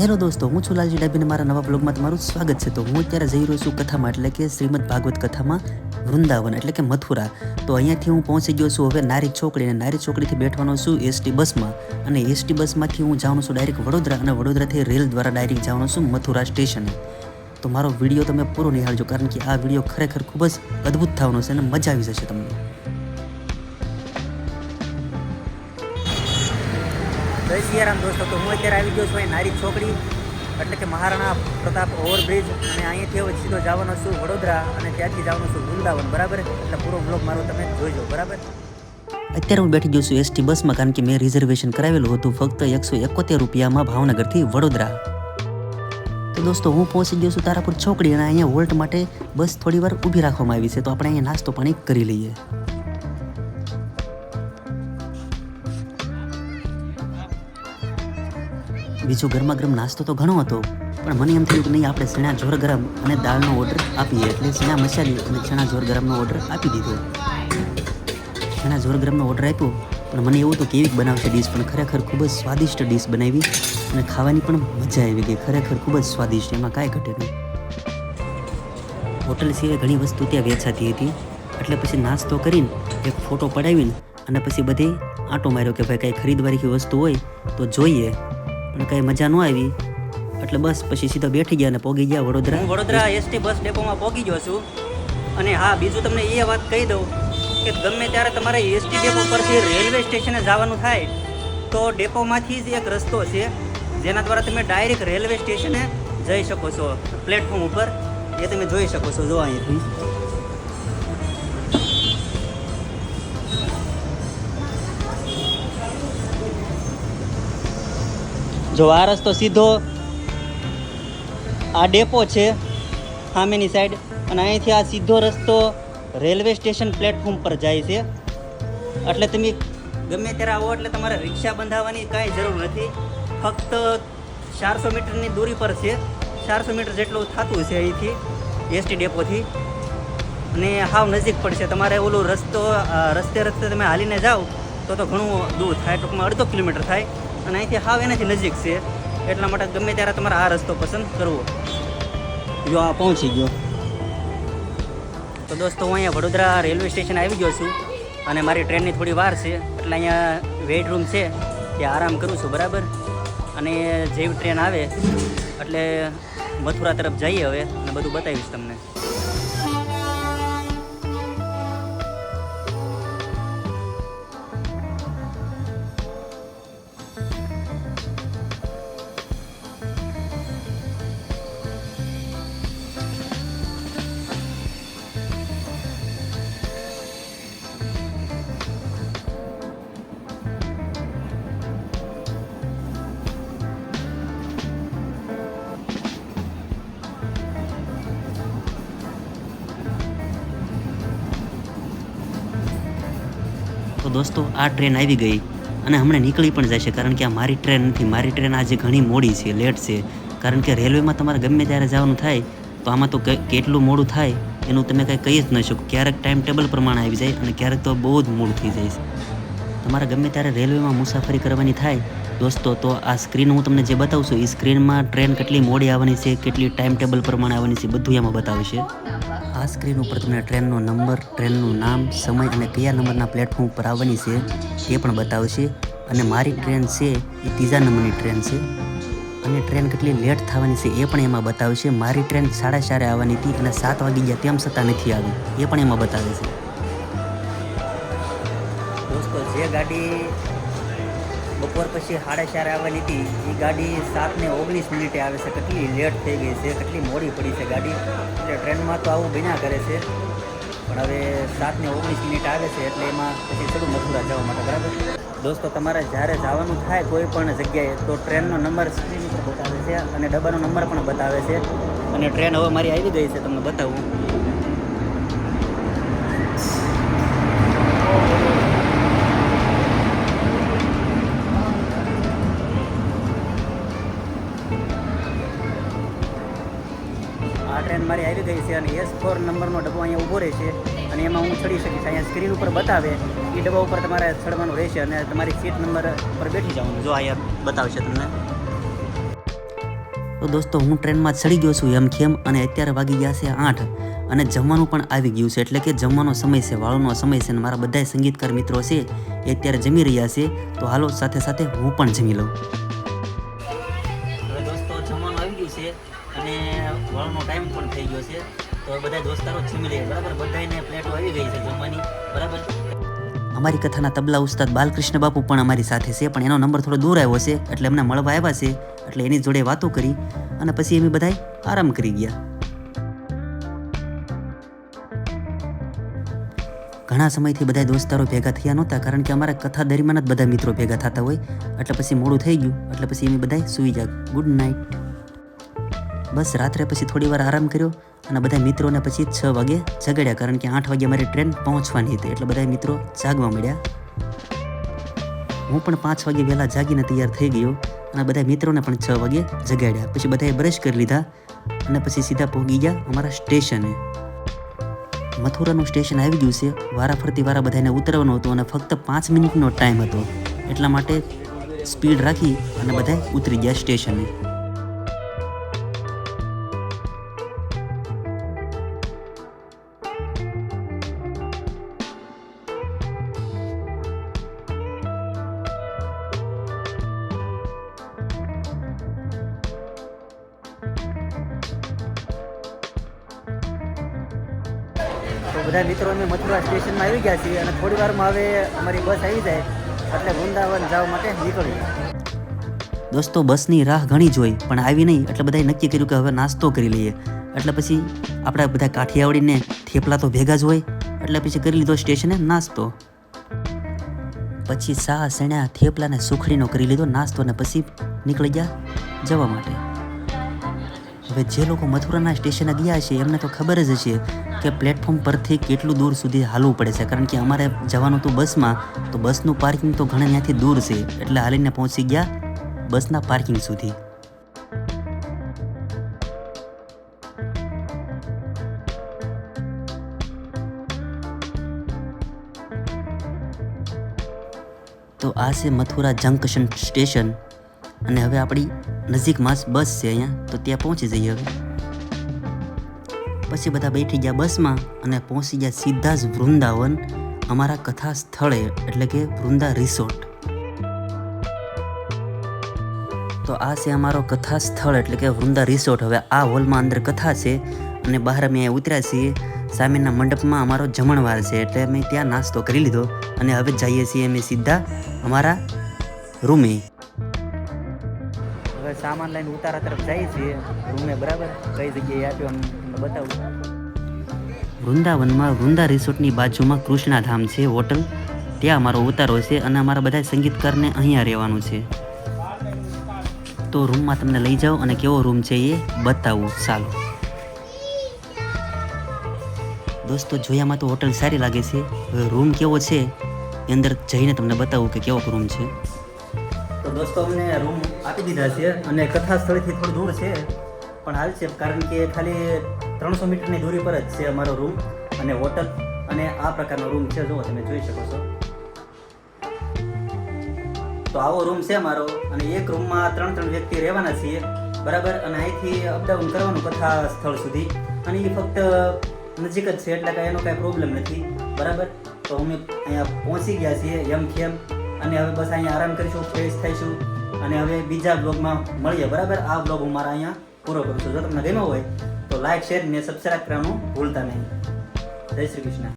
Hello દોસ્તો, હું છું લાલજી ડાભી અને મારા નવા બ્લોગમાં તમારું સ્વાગત છે. તો હું અત્યારે જઈ રહ્યો છું કથામાં, એટલે કે શ્રીમદ ભાગવત કથામાં વૃંદાવન એટલે કે મથુરા. તો અહીંયાથી હું પહોંચી ગયો છું હવે નારી ચોકડી, અને નારી ચોકડીથી બેઠવાનો છું એસટી બસમાં, અને એસટી બસમાંથી હું જવાનું છું ડાયરેક્ટ વડોદરા, અને વડોદરાથી રેલ દ્વારા ડાયરેક્ટ જવાનું છું મથુરા સ્ટેશને. તો મારો વિડીયો તમે પૂરો નિહાળજો, કારણ કે આ વિડીયો ખરેખર ખૂબ જ અદ્ભુત થવાનો છે અને મજા આવી જશે તમને. જય સિયારામ દોસ્તો. તો હું અત્યારે આવી ગયો છું અહીં નારી ચોકડી એટલે કે મહારાણા પ્રતાપ ઓવરબ્રિજ, અને અહીંયાથી હવે સીધો જવાનો છું વડોદરા, અને ત્યાંથી જવાનું છું વૃંદાવન. બરાબર, એટલે પૂરો બ્લોગ મારો તમે જોઈજો. બરાબર, અત્યારે હું બેઠી ગયો છું એસટી બસમાં, કારણ કે મેં રિઝર્વેશન કરાવેલું હતું ફક્ત 171 રૂપિયામાં ભાવનગરથી વડોદરા. તો દોસ્તો, હું પહોંચી ગયો છું તારાપુર ચોકડી, અને અહીંયા હોલ્ટ માટે બસ થોડી વાર ઊભી રાખવામાં આવી છે. તો આપણે અહીંયા નાસ્તો પાણી કરી લઈએ. બીજો ગરમા ગરમ નાસ્તો તો ઘણો હતો, પણ મને એમ થયું કે નહીં, આપણે ચણા જોર ગરમ અને દાળનો ઓર્ડર આપીએ. એટલે ચણા મસાલી અને ચણા જોર ગરમનો ઓર્ડર આપી દીધો. ચણા જોર ગરમનો ઓર્ડર આપ્યો, પણ મને એવું તો કેવી બનાવશે ડીશ, પણ ખરેખર ખૂબ જ સ્વાદિષ્ટ ડીશ બનાવી, અને ખાવાની પણ મજા આવી ગઈ. ખરેખર ખૂબ જ સ્વાદિષ્ટ, એમાં કાંઈ ઘટે નહીં. હોટલ સિવાય ઘણી વસ્તુ ત્યાં વેચાતી હતી, એટલે પછી નાસ્તો કરીને એક ફોટો પડાવીને અને પછી બધે આંટો માર્યો કે ભાઈ કાંઈ ખરીદવાની વસ્તુ હોય તો જોઈએ, પણ કાંઈ મજા ન આવી, એટલે બસ પછી સીધા બેઠી ગયા અને પહોંચી ગયા વડોદરા. હું વડોદરા એસટી બસ ડેપોમાં પહોંચી ગયો છું. અને હા, બીજું તમને એ વાત કહી દઉં કે ગમે ત્યારે તમારે એસટી ડેપો પરથી રેલવે સ્ટેશને જવાનું થાય તો ડેપોમાંથી જ એક રસ્તો છે જેના દ્વારા તમે ડાયરેક્ટ રેલવે સ્ટેશને જઈ શકો છો. પ્લેટફોર્મ ઉપર એ તમે જોઈ શકો છો. જો અહીંયાથી જો આ રસ્તો સીધો આ ડેપો છે સામેની સાઈડ, અને અહીંથી આ સીધો રસ્તો રેલવે સ્ટેશન પ્લેટફોર્મ પર જાય છે. એટલે તમે ગમે ત્યારે આવો એટલે તમારે રિક્ષા બંધાવવાની કાંઈ જરૂર નથી. ફક્ત 400 મીટરની દૂરી પર છે. 400 મીટર જેટલું થતું છે અહીંથી એસટી ડેપોથી, અને હાવ નજીક પડશે. તમારે ઓલું રસ્તે તમે હાલીને જાઓ તો ઘણું દૂર થાય, ટૂંકમાં 1.5 કિલોમીટર થાય, અને અહીંથી હાવ એનાથી નજીક છે. એટલા માટે ગમે ત્યારે તમારે આ રસ્તો પસંદ કરવો. જો આ પહોંચી ગયો. તો દોસ્તો, હું અહીંયા વડોદરા રેલવે સ્ટેશન આવી ગયો છું, અને મારી ટ્રેનની થોડી વાર છે, એટલે અહીંયા વેઇટ રૂમ છે ત્યાં આરામ કરું છું. બરાબર, અને જેવી ટ્રેન આવે એટલે મથુરા તરફ જઈએ હવે, અને બધું બતાવીશ તમને. તો દોસ્તો, આ ટ્રેન આવી ગઈ અને હમણાં નીકળી પણ જશે, કારણ કે આ મારી ટ્રેન નથી. મારી ટ્રેન આજે ઘણી મોડી છે, લેટ છે, કારણ કે રેલવેમાં તમારે ગમે ત્યારે જવાનું થાય તો આમાં તો કેટલું મોડું થાય એનું તમે કાંઈ કહી જ ન શકો. ક્યારેક ટાઈમ ટેબલ પ્રમાણે આવી જાય, અને ક્યારેક તો બહુ જ મોડું થઈ જાય છે. તમારે ગમે ત્યારે રેલવેમાં મુસાફરી કરવાની થાય દોસ્તો, તો આ સ્ક્રીન હું તમને જે બતાવું છું, એ સ્ક્રીનમાં ટ્રેન કેટલી મોડી આવવાની છે, કેટલી ટાઈમ ટેબલ પ્રમાણે આવવાની છે, બધું એમાં બતાવશે. આ સ્ક્રીન ઉપર તમને ટ્રેનનો નંબર, ટ્રેનનું નામ, સમય અને કયા નંબરના પ્લેટફોર્મ ઉપર આવવાની છે એ પણ બતાવશે. અને મારી ટ્રેન છે એ 3જા નંબરની ટ્રેન છે, અને ટ્રેન કેટલી લેટ થવાની છે એ પણ એમાં બતાવશે. મારી ટ્રેન 4:30 આવવાની હતી, અને 7 વાગી ગયા તેમ છતાં નથી આવી, એ પણ એમાં બતાવે છે. દોસ્તો, જે ગાડી બપોર પછી 4:30 આવવાની હતી એ ગાડી 7:19 આવે છે. કેટલી લેટ થઈ ગઈ છે, કેટલી મોડી પડી છે ગાડી. એટલે ટ્રેનમાં તો આવું બન્યા કરે છે, પણ હવે 7:19 આવે છે, એટલે એમાં પછી થોડું મથુરા જવા માટે. બરાબર દોસ્તો, તમારે જ્યારે જવાનું થાય કોઈ પણ જગ્યાએ તો ટ્રેનનો નંબર સ્ક્રીન ઉપર બતાવે છે, અને ડબ્બાનો નંબર પણ બતાવે છે. અને ટ્રેન હવે મારી આવી ગઈ છે, તમને બતાવું. આ ટ્રેન મારી આવી ગઈ છે, અને S4 નંબરનો ડબ્બો અહીંયા ઊભો રહેશે, અને એમાં હું ચડી શકીશ. અહીંયા સ્ક્રીન ઉપર બતાવે એ ડબ્બા ઉપર તમારે ચડવાનું રહેશે, અને તમારી સીટ નંબર પર બેઠી જવાનું. જો અહીંયા બતાવશે તમને. તો દોસ્તો હું ટ્રેનમાં ચડી ગયો છું યમખેમ અને અત્યારે વાગી ગયા છે 8 અને જમવાનું પણ આવી ગયું છે, એટલે કે જમવાનો સમય છે, વાળોનો સમય છે અને મારા બધા સંગીતકાર મિત્રો છે એ અત્યારે જમી રહ્યા છે. તો હાલો સાથે સાથે હું પણ જમી લઉં. હવે દોસ્તો જમવાનું આવી ગયું છે અને વાળનો ટાઈમ પણ થઈ ગયો છે. તો બધા દોસ્તારો જમી લઈએ, બરાબર. બધાને પ્લેટો આવી ગઈ છે જમવાની, બરાબર. અમારી કથાના તબલા ઉસ્તાદ બાલકૃષ્ણ બાપુ પણ અમારી સાથે છે, પણ એનો નંબર થોડો દૂર આવ્યો છે એટલે અમને મળવા આવ્યા છે, એટલે એની જોડે વાતો કરી અને પછી અમે બધા આરામ કરી ગયા. ઘણા સમયથી બધા દોસ્તારો ભેગા થયા નહોતા, કારણ કે અમારા કથા દરમિયાન જ બધા મિત્રો ભેગા થતા હોય, એટલે પછી મોડું થઈ ગયું, એટલે પછી અમે બધા સૂઈ ગયા. Good night. બસ રાત્રે પછી થોડી વાર આરામ કર્યો અને બધા મિત્રોને પછી 6 વાગે જગાડ્યા, કારણ કે 8 વાગે મારી ટ્રેન પહોંચવાની હતી, એટલે બધા મિત્રો જાગવા મળ્યા. હું પણ 5 વાગે વહેલા જાગીને તૈયાર થઈ ગયો અને બધા મિત્રોને પણ 6 વાગે જગાડ્યા. પછી બધાએ બ્રશ કરી લીધા અને પછી સીધા પહોંચી ગયા અમારા સ્ટેશને. મથુરાનું સ્ટેશન આવી ગયું છે. વારાફરતી વારા બધાને ઉતરવાનું હતું અને ફક્ત 5 મિનિટનો ટાઈમ હતો, એટલા માટે સ્પીડ રાખી અને બધા ઉતરી ગયા સ્ટેશને. તો બધા મિત્રો અમે મથુરા સ્ટેશનમાં આવી ગયા છીએ અને થોડી વારમાં હવે અમારી બસ આવી જાય એટલે વૃંદાવન જવા માટે નીકળ્યું. દોસ્તો બસની રાહ ઘણી જોઈ પણ આવી નહીં, એટલે બધાએ નક્કી કર્યું કે હવે નાસ્તો કરી લઈએ. એટલે પછી આપણા બધા કાઠિયાવાડીને થેપલા તો ભેગા જ હોય, એટલે પછી કરી લીધો સ્ટેશને નાસ્તો. પછી સા સણ્યા થેપલા ને સુખડીનો કરી લીધો નાસ્તો અને પછી નીકળી ગયા જવા માટે. હવે જે લોકો મથુરાના સ્ટેશને ગયા છે એમને તો ખબર જ હશે કે પ્લેટફોર્મ પરથી કેટલું દૂર સુધી હાલવું પડે છે, કારણ કે અમારે જવાનું હતું બસમાં, તો બસનું પાર્કિંગ તો ઘણા ત્યાંથી દૂર છે, એટલે હાલીને પહોંચી ગયા બસના પાર્કિંગ સુધી. તો આ છે મથુરા જંકશન સ્ટેશન અને હવે આપણી નજીકમાં જ બસ છે અહીંયા, તો ત્યાં પહોંચી જઈએ હવે. પછી બધા બેઠી ગયા બસમાં અને પહોંચી ગયા સીધા જ વૃંદાવન, અમારા કથા સ્થળે, એટલે કે વૃંદા રિસોર્ટ. તો આ છે અમારો કથા સ્થળ, એટલે કે વૃંદા રિસોર્ટ. હવે આ હોલમાં અંદર કથા છે અને બહાર અમે ઉતર્યા છીએ. સામેના મંડપમાં અમારો જમણવાર છે, એટલે અમે ત્યાં નાસ્તો કરી લીધો અને હવે જઈએ છીએ અમે સીધા અમારા રૂમે. હવે સામાન લઈને ઉતારા તરફ જઈએ છીએ રૂમે, બરાબર. કઈ જગ્યાએ આપ્યો બતાવું. વૃંદાવનમાં વૃંદા રિસોર્ટની બાજુમાં કૃષ્ણાધામ છે હોટલ, ત્યાં અમારો ઉતારો છે અને અમારા બધા સંગીતકારને અહીંયા રહેવાનું છે. તો રૂમમાં તમને લઈ જાઓ અને કેવો રૂમ છે એ બતાવું. ચાલો દોસ્તો, જોયામાં તો હોટલ સારી લાગે છે. હવે રૂમ કેવો છે એ અંદર જઈને તમને બતાવું કે કેવો રૂમ છે. તો દોસ્તો અમને રૂમ આપી દીધા છે અને કથા સ્થળથી થોડું દૂર છે, પણ હાલ છે, કારણ કે ખાલી 300 મીટરની દૂરી પર જ છે અમારો રૂમ અને હોટલ. અને આ પ્રકારનો રૂમ છે, જો તમે જોઈ શકો છો. તો આવો રૂમ છે અમારો અને એક રૂમમાં 3 વ્યક્તિ રહેવાના છીએ, બરાબર. અને અહીંથી અપડાઉન કરવાનું કથા સ્થળ સુધી, અને એ ફક્ત નજીક જ છે, એટલે કાંઈ એનો કાંઈ પ્રોબ્લેમ નથી, બરાબર. તો અમે અહીંયા પહોંચી ગયા છીએ યમખેમ અને હવે બસ અહીંયા આરામ કરીશું, ફ્રેશ થઈશું અને હવે બીજા બ્લોગમાં મળીએ, બરાબર. આ બ્લોગ હું મારા અહીંયા પૂરો કરું છું. જો તમને ગમ્યો હોય તો લાઈક, શેર ને સબસ્ક્રાઈબ કરવાનું ભૂલતા નહીં. જય શ્રી કૃષ્ણ.